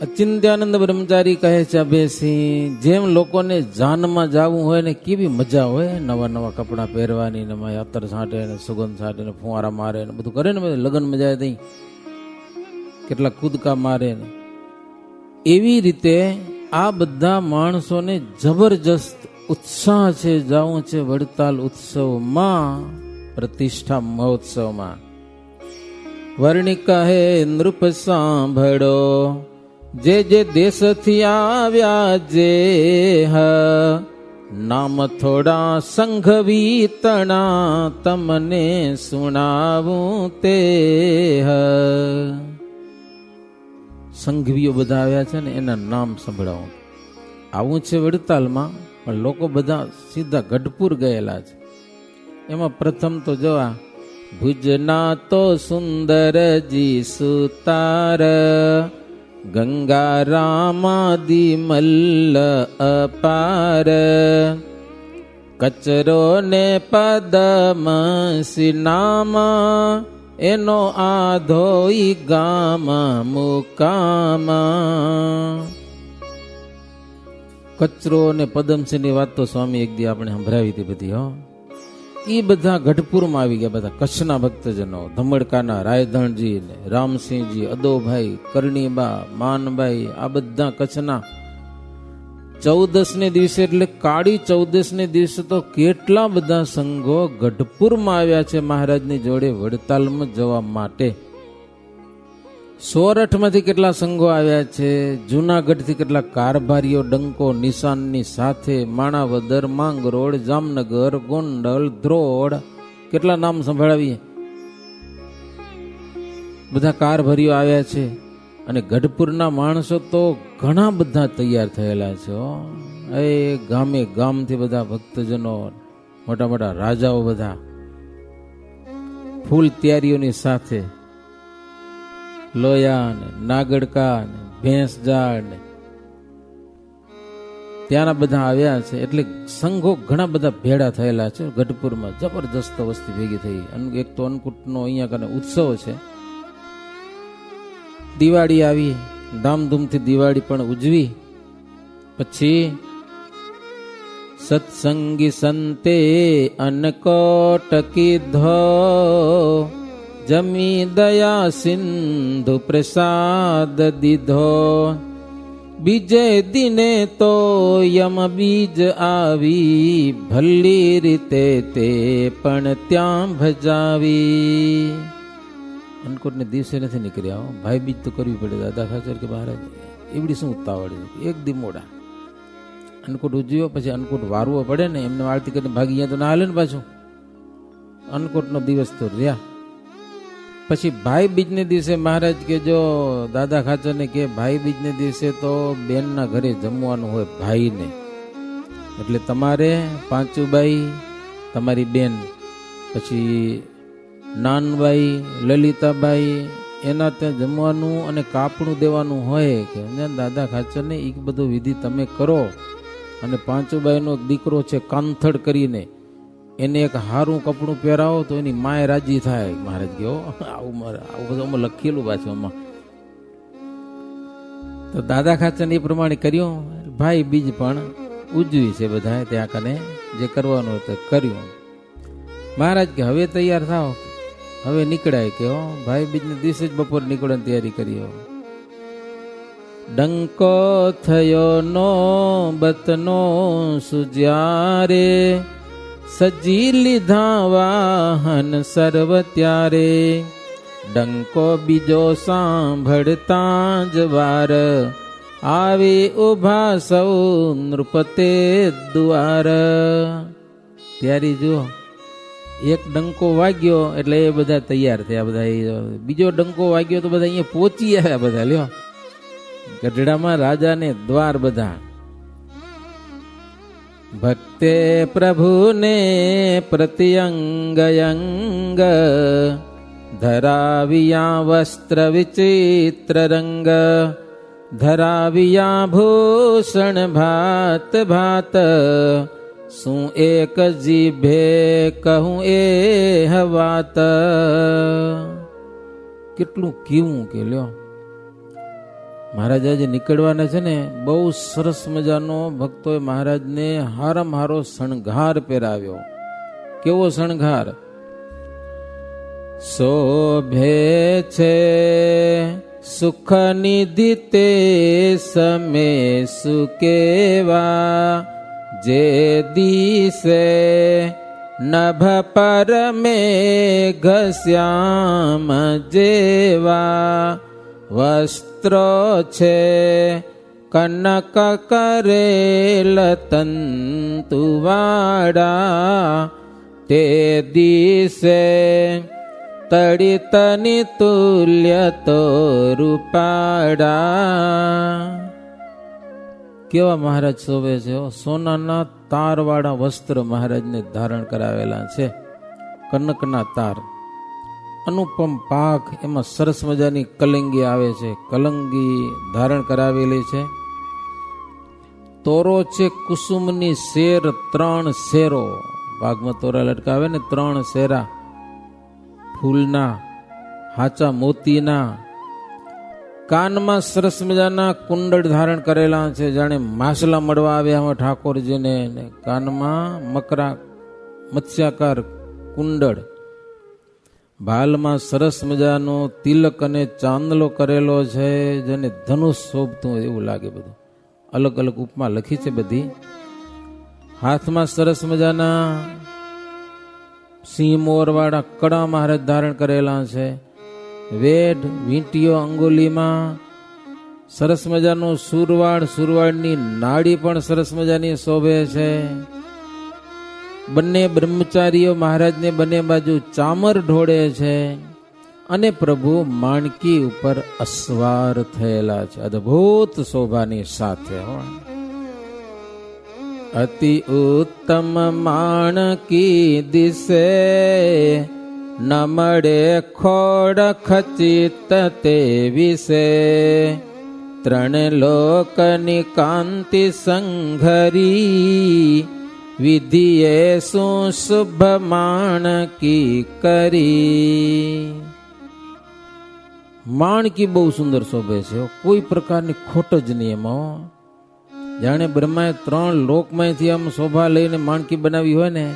અચિંત્યાનંદ બ્રહ્મચારી કહે છે અભયસિંહ, જેમ લોકોને જાનમાં જવું હોય ને કેવી મજા હોય, નવા નવા કપડાં પહેરવાની ને અત્તર છાંટે ને સુગંધ છાંટે ને ફુવારા મારે ને બધું કરે ને, બધું લગ્ન મજા થઈ કેટલા કૂદકા મારે ને, એવી રીતે આ બધા માણસોને જબરજસ્ત ઉત્સાહ છે, જાવું છે વડતાલ ઉત્સવમાં, પ્રતિષ્ઠા મહોત્સવમાં. વર્ણિક કહે નૃપ સાંભળો, જે જે દેશથી આવ્યા જે નામ થોડા સંઘ વીતણા, તમને સુણાવું તે. સંઘવીઓ બધા આવ્યા છે ને એના નામ સંભળાવું. આવું છે વડતાલમાં, પણ લોકો બધા સીધા ગઢપુર ગયેલા છે. એમાં પ્રથમ તો જોવા ભુજના તો સુંદરજી સુતાર, ગંગા રામાદિ મલ્લ અપાર, કચરો ને પદમ સિનામા, એનો આધોઈ ગામ મુકામા. કચરો ને પદમસિંહની વાત તો સ્વામી એક દી આપણે સંભળાવી હતી બધી. એ બધા ગઢપુરમાં આવી ગયા, બધા કચ્છના ભક્તજનો, ધમડકાના રાયધણજી ને રામસિંહજી, અદોભાઈ, કરણીબા, માનભાઈ, આ બધા કચ્છના. 14 ને દિવસે એટલે કાળી 14 ને દિવસે તો કેટલા બધા સંઘો ગઢપુરમાં આવ્યા છે મહારાજની જોડે વડતાલમાં જવા માટે. સોરઠમાંથી કેટલા સંઘો આવ્યા છે, જુનાગઢથી કેટલા કારભારીઓ ડંકો નિશાનની સાથે, માણાવદર, માંગરોળ, જામનગર, ગોંડલ, ધ્રોડ, કેટલા નામ સંભળાવીએ. બધા કારભારીઓ આવ્યા છે. અને ગઢપુરના માણસો તો ઘણા બધા તૈયાર થયેલા છે. એ ગામે ગામથી બધા ભક્તજનો, મોટા મોટા રાજાઓ બધા ફૂલ તૈયારીઓની સાથે, લોયા ને નાગડકા ને ભેંસ ઝાડ ને ત્યાંના બધા આવ્યા છે. એટલે સંઘો ઘણા બધા ભેળા થયેલા છે ગઢપુરમાં. જબરદસ્ત વસ્તી ભેગી થઈ. એક તો અન્નકૂટનો અહીંયા કને ઉત્સવ છે. દિવાળી આવી, ધામધૂમથી દિવાળી પણ ઉજવી. પછી સત્સંગી સંતે અન્નકોટ કીધો, જમી દયા સિંધુ પ્રસાદ દીધો. બીજે દિને તો યમ બીજ આવી, ભલી રીતે તે પણ ત્યાં ભજાવી. અન્નકૂટને દિવસે નથી નીકળ્યા, ભાઈ બીજ તો કરવી પડે. દાદા ખાચર કે મહારાજ એવડી શું ઉતાવળ, એક દી મોડા અન્નકૂટ ઉજવ્યો. પછી અન્નકૂટ વારવો પડે ને, એમને આરતી કરીને ભાગી ગયા તો ના હાલે ને પાછું. અન્નકૂટનો દિવસ તો રહ્યા. પછી ભાઈ બીજને દિવસે મહારાજ કે, જો દાદા ખાચરને કે ભાઈ બીજને દિવસે તો બેનના ઘરે જમવાનું હોય ભાઈને, એટલે તમારે પાંચુબાઈ તમારી બેન, પછી નાનબાઈ, લલિતાબાઈ, એના ત્યાં જમવાનું અને કાપણું દેવાનું હોય. કે દાદા ખાચરને એ બધું વિધિ તમે કરો. અને પાંચુબાઈનો એક દીકરો છે કાંથડ કરીને, એને એક હારું કપડું પહેરાવો તો એની માય રાજી થાય. મહારાજ કહો આવું બધું અમે લખેલું પાછું આમાં. તો દાદા ખાચર એ પ્રમાણે કર્યું. ભાઈ બીજ પણ ઉજવી છે બધા ત્યાં કને, જે કરવાનું હતું કર્યું. મહારાજ કે હવે તૈયાર થાવ, હવે નીકળાય. કે ભાઈ બીજને દિવસે જ બપોર નીકળવાની તૈયારી કરી. ડંકો થયો નો બતનો સુજ્યારે, સજી લીધા વાહન સર્વ ત્યારે. ડંકો બીજો સાંભળતા જ વાર, આવે ઉભા સૌ નૃપતે દ્વાર. ત્યારે જુઓ, એક ડંકો વાગ્યો એટલે એ બધા તૈયાર થયા. બધા બીજો ડંકો વાગ્યો તો બધા અહીંયા પહોંચી આવ્યા બધા. લ્યો ગઢડામાં રાજાને દ્વાર બધા. ભક્તે પ્રભુને પ્રત્યંગ અંગ, ધરાવિયા વસ્ત્ર વિચિત્ર રંગ. ધરાવિયા ભૂષણ ભાત ભાત, શું એક જીભે કહું એ વાત. કેટલું કેવું કે લ્યો મહારાજ આજે નીકળવાના છે ને, બહુ સરસ મજાનો ભક્તોએ મહારાજને હારામાં હારો શણગાર પહેરાવ્યો. કેવો શણગાર? શોભે છે સુખ નિધિ તે સમે સુકેવા, જે દિશે નભ પર મેઘ શ્યામ જેવા, વસ્ત્રો છે કનક કરેલ તંતુવાડા, તે દિશે તડિતની તુલ્ય તો રૂપાડા. કેવા મહારાજ શોભે છે! સોનાના તારવાળા વસ્ત્ર મહારાજને ધારણ કરાવેલા છે, કનકના તાર, અનુપમ પાખ, એમાં સરસ મજાની કલંગી આવે છે, કલંગી ધારણ કરાવેલી છે. તોરો છે કુસુમની શેર, 3 શેરો, ભાગમાં તોરા લટકાવે ને 3 શેરા ફૂલના, હાચા મોતીના. કાનમાં સરસ મજાના કુંડળ ધારણ કરેલા છે, જાણે માસલા મળવા આવ્યા હોય ઠાકોરજીને. કાનમાં મકરા મત્સ્યાકાર કુંડળ, ભાલમાં સરસ મજાનો તિલક અને ચાંદલો કરેલો છે, જેને ધનુષ શોભતું હોય એવું લાગે. બધું અલગ અલગ ઉપમા લખી છે બધી. હાથમાં સરસ મજાના સિંહ મોર વાળા કડા મહારાજ ધારણ કરેલા છે. વેઢ વીંટીઓ અંગુલીમાં, સરસ મજાનું સુરવાળ, સુરવાળની નાડી પણ સરસ મજાની શોભે છે. બંને બ્રહ્મચારીઓ મહારાજને બંને બાજુ ચામર ઢોળે છે, અને પ્રભુ માણકી ઉપર અસવાર થયેલા છે, અદ્ભુત શોભાની સાથે. અતિ ઉત્તમ માણકી દિશે, ન મળે ખોડ ખચિત તે વિશે, 3 લોકની કાંતિ સંઘરી, વિધિએ શું શુભ માણકી કરી. માણકી બહુ સુંદર શોભે છે, કોઈ પ્રકારની ખોટ જ નહીં એમાં. જાણે બ્રહ્માએ 3 લોકમાંથી આમ શોભા લઈને માણકી બનાવી હોય ને,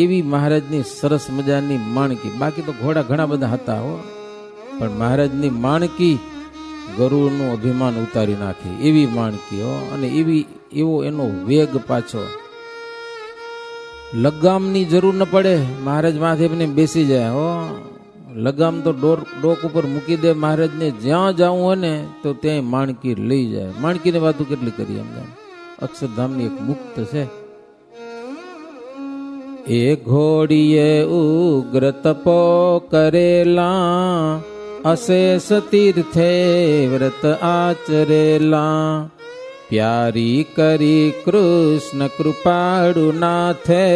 એવી મહારાજની સરસ મજાની માણકી. બાકી તો ઘોડા ઘણા બધા હતા હો, પણ મહારાજની માણકી ગરુડનું અભિમાન ઉતારી નાખી એવી માણકી હો. અને એવો એનો વેગ પાછો, લગામની જરૂર ન પડે, મહારાજ માથે એમને બેસી જાય હો. લગામ તો ડોક ઉપર મૂકી દે, મહારાજને જ્યાં જવું હોય ને તો ત્યાં માણકી લઈ જાય. માણકીની વાતો કેટલી કરી એમ. અક્ષરધામની એક મુક્ત છે. એ ઘોડીએ ઉગ્ર તપો કરેલા, અશેષ તીર્થે વ્રત આચરેલા, પ્યારી કરી કૃષ્ણ કૃપાળુ નાથે,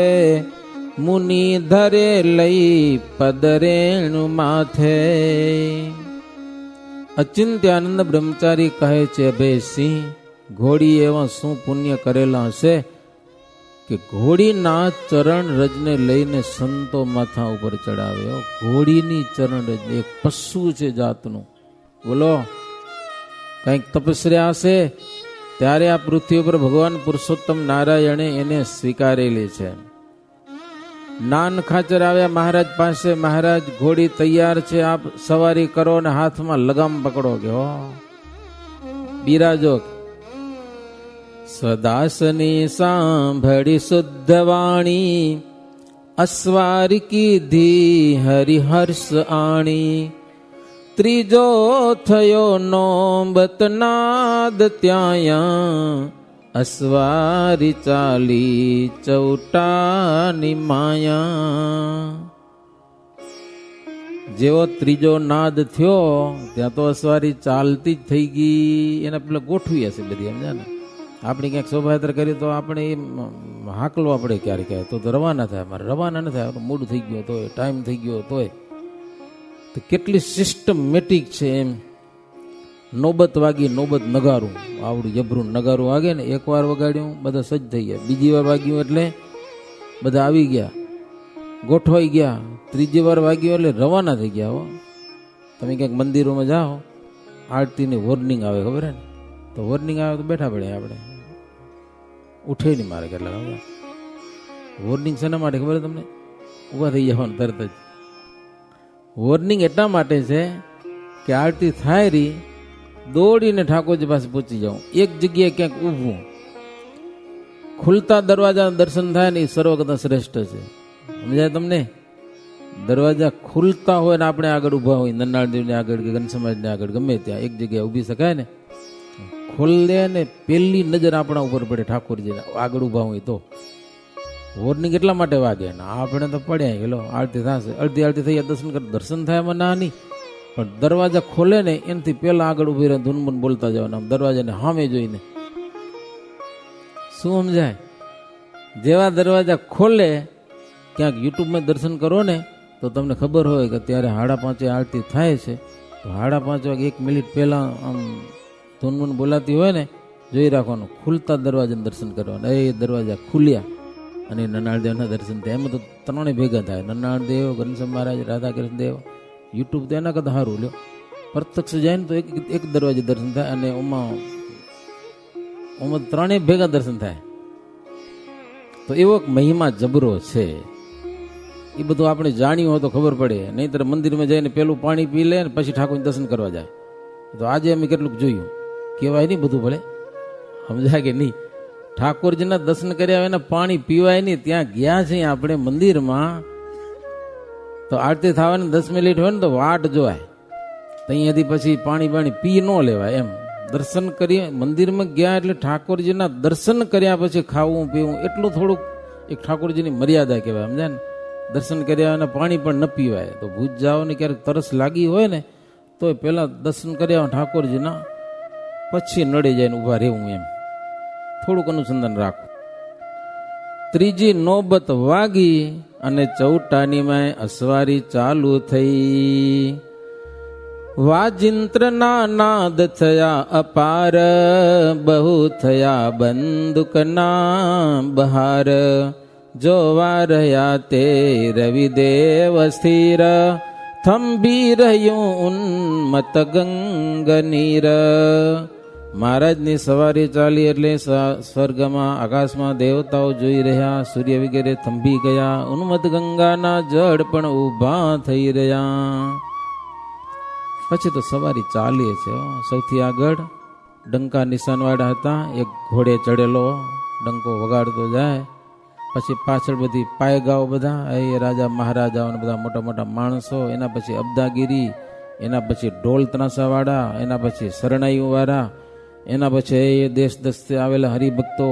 મુનિ ધરે લઈ પદરેણુ માથે. અચિંત્યાનંદ બ્રહ્મચારી કહે છે, અભયસિંહ, ઘોડી એવા શું પુણ્ય કરેલા હશે કે ઘોડીના ચરણ રજને લઈને સંતો માથા ઉપર ચડાવ્યો. ઘોડીની ચરણ રજ એક પશુ છે જાતનું. બોલો, કંઈક તપસ્યા હશે ત્યારે આ પૃથ્વી ઉપર ભગવાન પુરુષોત્તમ નારાયણે એને સ્વીકારેલી છે. નાન ખાચર આવ્યા મહારાજ પાસે, મહારાજ ઘોડી તૈયાર છે, આપ સવારી કરો ને હાથમાં લગામ પકડો. કે હો બિરાજો. સદાસની સાંભળી શુદ્ધ વાણી, અસ્વારી કીધી હરિહર્ષ આણી, ત્રીજો થયો નોબત નાદ ત્યાં, અસ્વારી ચાલી ચૌટાની માયા. જેવો ત્રીજો નાદ થયો ત્યાં તો અસ્વારી ચાલતી જ થઈ ગઈ. એને પેલા ગોઠવી હશે બધી, સમજ્યા ને. આપણે ક્યાંક શોભાયાત્રા કરીએ તો આપણે એ હાકલવા પડે ક્યારેક, તો રવાના થાય. મારે રવાના ન થાય, મોડું થઈ ગયું તોય, ટાઈમ થઈ ગયો તોય. તો કેટલી સિસ્ટમેટિક છે એમ. નોબત વાગી, નોબત નગારું, આવડું જબરું નગારું વાગે ને, એકવાર વગાડ્યું બધા સજ્જ થઈ ગયા, બીજી વાર વાગ્યું એટલે બધા આવી ગયા, ગોઠવાઈ ગયા, ત્રીજી વાર વાગ્યું એટલે રવાના થઈ ગયા. હો, તમે ક્યાંક મંદિરોમાં જાઓ, આરતીની વોર્નિંગ આવે, ખબર હે ને? તો વોર્નિંગ આવે તો બેઠા પડે આપણે, ઉઠે નહીં મારે કેટલા. વોર્નિંગ શેના માટે ખબર છે તમને? ઊભા થઈ જવાનું તરત જ. વોર્નિંગ એટલા માટે છે કે આરતી થાય રહી, દોડીને ઠાકોરજી પાસે પહોંચી જાઉં, એક જગ્યાએ ક્યાંક ઊભું. ખુલતા દરવાજાના દર્શન થાય ને એ સર્વ કરતા શ્રેષ્ઠ છે. સમજાય તમને? દરવાજા ખુલતા હોય ને આપણે આગળ ઊભા હોય, નન્નાળદેવની આગળ કે ઘનસમાજની આગળ, ગમે ત્યાં એક જગ્યાએ ઊભી શકાય ને, ખોલે ને પહેલી નજર આપણા ઉપર પડે ઠાકોરજીને આગળ ઊભા હોય તો. વોર્નિંગ એટલા માટે વાગે ને આપણે તો પડ્યા ગયેલો, આરતી થશે, અડધી આરતી થઈ દર્શન કર, દર્શન થાય એમાં ના નહીં, પણ દરવાજા ખોલે ને એનાથી પહેલા આગળ ઊભી રહે, ધૂનમૂન બોલતા જવાના, આમ દરવાજાને સામે જોઈને. શું સમજાય? જેવા દરવાજા ખોલે, ક્યાંક યુટ્યુબમાં દર્શન કરો ને તો તમને ખબર હોય કે ત્યારે 5:30 આરતી થાય છે, તો 5:30 વાગે 1 મિનિટ પહેલા આમ ધૂનમૂન બોલાતી હોય ને, જોઈ રાખવાનું, ખુલતા દરવાજાને દર્શન કરવાના. એ દરવાજા ખુલ્યા અને નન્નાળદેવના દર્શન થાય. એમાં તો ત્રણેય ભેગા થાય, નન્નાળદેવ, ઘનશ્યામ મહારાજ, રાધા કૃષ્ણ દેવ. યુટ્યુબ તો એના કરતાં સારું લ્યો, પ્રત્યક્ષ જાય ને તો એક દરવાજે દર્શન થાય, અને ઓમાં ત્રણેય ભેગા દર્શન થાય. તો એવો મહિમા જબરો છે. એ બધું આપણે જાણ્યું હોય તો ખબર પડે, નહીંતર મંદિરમાં જઈને પેલું પાણી પી લે ને પછી ઠાકોરને દર્શન કરવા જાય. તો આજે અમે કેટલુંક જોયું, કહેવાય નહીં બધું ભલે, સમજાય કે નહીં? ઠાકોરજીના દર્શન કર્યા એના પાણી પીવાય નહીં. ત્યાં ગયા છે આપણે મંદિરમાં, તો આરતી થવાની 10 મિનિટ હોય ને તો વાટ જોવાય, ત્યાંથી પછી પાણી પી ન લેવાય. એમ દર્શન કરીએ, મંદિરમાં ગયા એટલે ઠાકોરજીના દર્શન કર્યા પછી ખાવું પીવું એટલું થોડુંક એક ઠાકોરજીની મર્યાદા કહેવાય, સમજાય ને? દર્શન કર્યા અને પાણી પણ ન પીવાય. તો ભૂજ જાઓ ને ક્યારેક તરસ લાગી હોય ને તો પહેલાં દર્શન કર્યા ઠાકોરજીના, પછી નડી જાય ને ઊભા રહેવું, એમ થોડુંક અનુસંધાન રાખવું. ત્રીજી નોબત વાગી અને ચૌટાનીમાં અસવારી ચાલુ થઈ. વાજિંત્રના નાદ થયા અપાર, બહુ થયા બંદૂકના બહાર. જોવા રહ્યા તે રવિદેવ સ્થિર, થંભી રહ્યું ઉન્મત ગંગનીર. મહારાજની સવારી ચાલી એટલે સ્વર્ગમાં આકાશમાં દેવતાઓ જોઈ રહ્યા, સૂર્ય વગેરે થંભી ગયા, ઉન્મત ગંગાના જળ પણ ઊભા થઈ રહ્યા. પછી તો સવારી ચાલીએ છે. સૌથી આગળ ડંકા નિશાનવાળા હતા, એક ઘોડે ચડેલો ડંકો વગાડતો જાય. પછી પાછળ બધી પાયગાઓ, બધા એ રાજા મહારાજાઓ બધા મોટા મોટા માણસો, એના પછી અબદાગીરી, એના પછી ઢોલ ત્રાસાવાળા, એના પછી શરણાઈવાળા, એના પછી એ દેશ દસ્તે આવેલા હરિભક્તો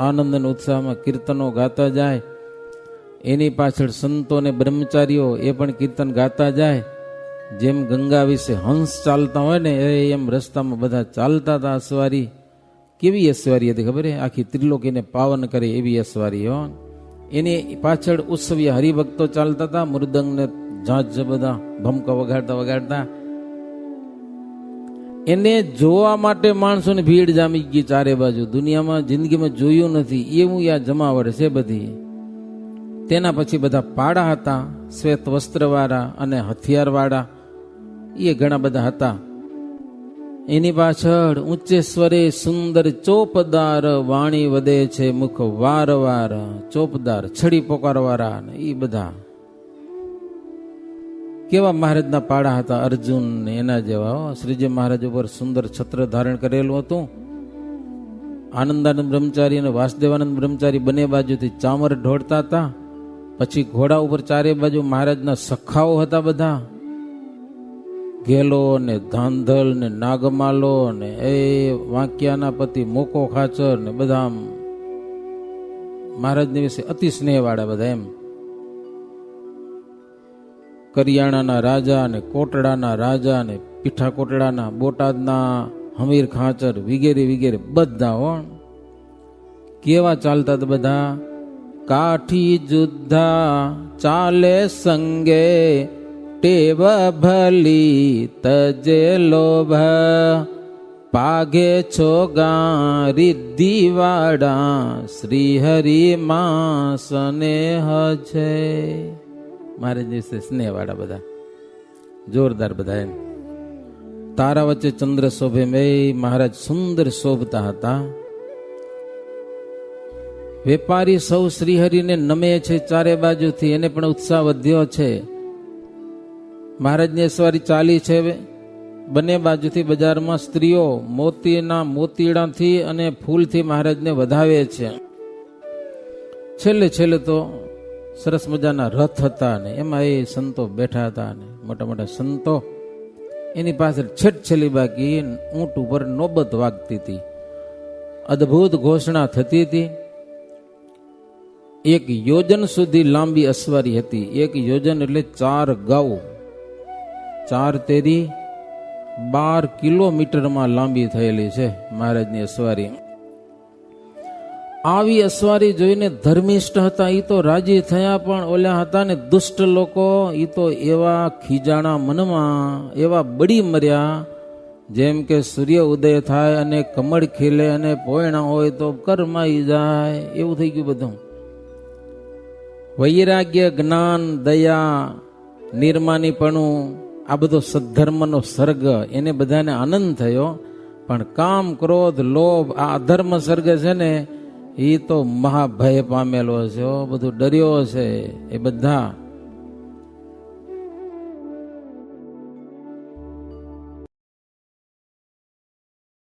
આનંદ અને ઉત્સાહમાં કીર્તનો ગાતા જાય. એની પાછળ સંતો ને બ્રહ્મચારીઓ એ પણ કીર્તન ગાતા જાય. જેમ ગંગા વિશે હંસ ચાલતા હોય ને એમ રસ્તામાં બધા ચાલતા હતા. અસવારી કેવી અસવારી હતી ખબર? આખી ત્રિલોકીને પાવન કરે એવી અસવારી હો. એની પાછળ ઉત્સવીય હરિભક્તો ચાલતા હતા, મૃદંગ ને ઝાંઝ બધા ભમકા વગાડતા વગાડતા. એને જોવા માટે માણસોની ભીડ જામી ગઈ ચારે બાજુ. દુનિયામાં જિંદગીમાં જોયું નથી એવું આ જમાવટ છે બધી. તેના પછી બધા પાડા હતા, શ્વેત વસ્ત્રવાળા અને હથિયારવાળા, એ ઘણા બધા હતા. એની પાછળ ઊંચે સ્વરે સુંદર ચોપદાર વાણી વધે છે, મુખ વારવાર ચોપદાર છડી પોકારવાળા, એ બધા કેવા મહારાજના પાડા હતા. અર્જુન ને એના જેવા. શ્રીજી મહારાજ ઉપર સુંદર છત્ર ધારણ કરેલું હતું. આનંદાનંદ બ્રહ્મચારી અને વાસુદેવાનંદ બ્રહ્મચારી બંને બાજુથી ચામર ઢોળતા હતા. પછી ઘોડા ઉપર ચારે બાજુ મહારાજના સખાઓ હતા બધા, ગેલો ને ધાંધલ ને નાગમાલો ને એ વાંકિયાના પતિ મોકો ખાચર ને બધા મહારાજની વિશે અતિ સ્નેહવાળા બધા. એમ કરિયાણાના રાજા ને કોટડાના રાજા ને પીઠા કોટડાના, બોટાદના હમીર ખાચર વગેરે વગેરે બધા હો. કેવા ચાલતા હતા બધા. કાઠી જુદ્ધા ચાલે સંગે, ટેવ ભલી તજે લોભ, પાઘે છો ગા રિદ્ધિવાડા, શ્રી હરિ માં સ્નેહ છે. મારે જે સ્નેહવાળા બધા જોરદાર બધા. એમ તારા વચ્ચે ચંદ્ર શોભે મે મહારાજ સુંદર શોભતા હતા. વેપારી સૌ શ્રીહરિને નમે છે ચારે બાજુથી, એને પણ ઉત્સાહ વધ્યો છે. મહારાજની અસવારી ચાલી છે. બંને બાજુથી બજારમાં સ્ત્રીઓ મોતીના મોતીડાથી અને ફૂલથી મહારાજને વધાવે છે. છેલ્લે છેલ્લે તો સરસ મજાના રથ હતા ને એમાં એ સંતો બેઠા હતા ને મોટા મોટા સંતો એની પાસે છેટ છેલ્લી બાકી ઊંટ ઉપર નોબત વાગતી હતી. અદ્ભુત ઘોષણા થતી હતી. 1 યોજન સુધી લાંબી અસવારી હતી. 1 યોજન એટલે 4 ગાઉ, 4 તેરી 12 કિલોમીટરમાં લાંબી થયેલી છે મહારાજની અસવારી. આવી અસવારી જોઈને ધર્મિષ્ઠ હતા એ તો રાજી થયા, પણ ઓલા હતા ને દુષ્ટ લોકો એ તો એવા ખીજાણા મનમાં, એવા બળી મર્યા જેમ કે સૂર્ય ઉદય થાય અને કમળ ખીલે અને પોયણા હોય તો કરમાઈ જાય એવું થઈ ગયું બધું. વૈરાગ્ય, જ્ઞાન, દયા, નિર્માનીપણું, આ બધો સદ્ધર્મનો સર્ગ એને બધાને આનંદ થયો. પણ કામ, ક્રોધ, લોભ, આ અધર્મ સર્ગ છે ને એ તો મહાભય પામેલો છે. બધું ડર્યો છે. એ બધા